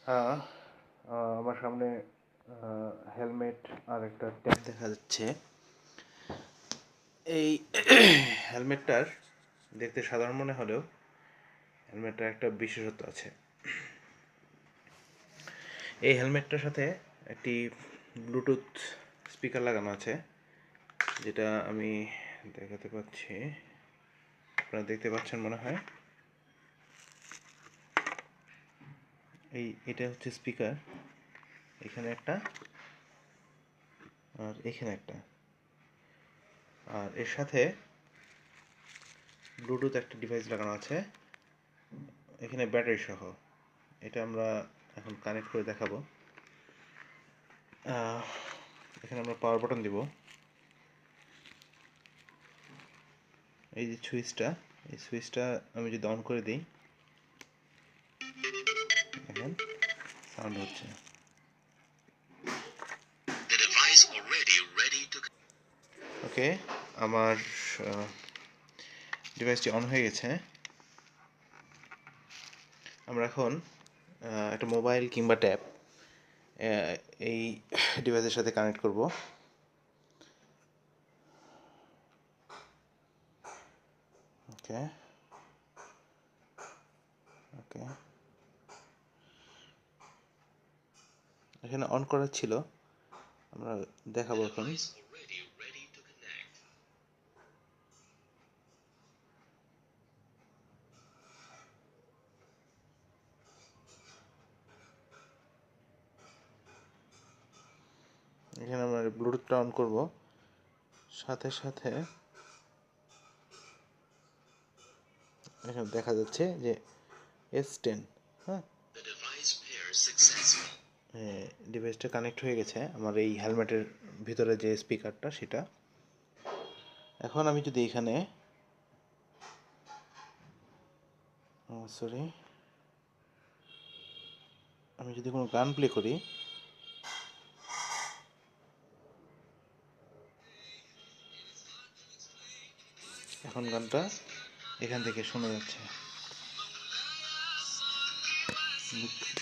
হ্যাঁ, আমার সামনে হেলমেট আর একটা ট্যাব দেখা যাচ্ছে। এই হেলমেটটার দেখতে সাধারণ মনে হলেও হেলমেটটার একটা বিশেষত্ব আছে। এই হেলমেটটার সাথে একটি ব্লুটুথ স্পিকার লাগানো আছে, যেটা আমি দেখাতে পাচ্ছি, আপনারা দেখতে পাচ্ছেন মনে হয়। এটা হচ্ছে স্পিকার, এখানে একটা আর এখানে একটা, আর এর সাথে ব্লুটুথ একটা ডিভাইস লাগানো আছে এখানে ব্যাটারি সহ। এটা আমরা এখন কানেক্ট করে দেখাবো। এখানে আমরা পাওয়ার বাটন দিব। এই যে সুইচটা, এই সুইচটা আমি যদি অন করে দিই, দেখেন সাউন্ড হচ্ছে। ওকে, আমার ডিভাইসটি অন হয়ে গেছে। আমরা এখন একটা মোবাইল কিংবা ট্যাব এই ডিভাইসের সাথে কানেক্ট করব। ওকে ওকে, এখানে অন করা ছিল, আমরা দেখাবো এখন। এখানে আমরা ব্লুটুথটা অন করব, সাথে সাথে এখানে দেখা যাচ্ছে যে S10। হ্যাঁ, ডিভাইসটা কানেক্ট হয়ে গেছে আমার এই হেলমেটের ভিতরে যে স্পিকারটা সেটা। এখন আমি যদি এখানে আমি যদি কোনো গান প্লে করি, এখন গানটা এখান থেকে শোনা যাচ্ছে।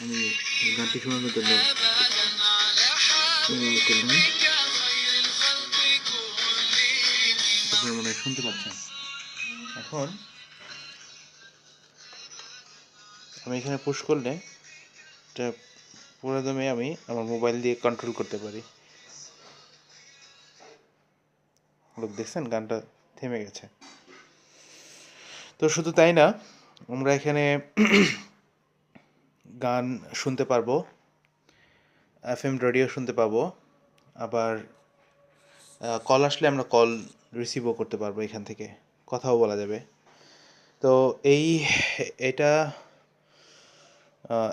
আমি গানটি শোনানোর জন্য করলাম, আপনারা মনে হয় শুনতে পাচ্ছেন। এখন আমি এখানে পুশ করলে এটা পুরো দমে আমি আমার মোবাইল দিয়ে কন্ট্রোল করতে পারি। লোক দেখছেন, গানটা থেমে গেছে। তো শুধু তাই না, আমরা এখানে গান শুনতে পারবো, FM রেডিও শুনতে পাবো, আবার কল আসলে আমরা কল রিসিভও করতে পারবো, এখান থেকে কথাও বলা যাবে। তো এটা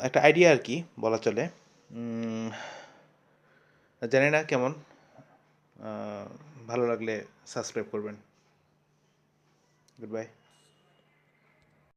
একটা আইডিয়া আর কি বলা চলে। জানি না কেমন, ভালো লাগলে সাবস্ক্রাইব করবেন। Good bye.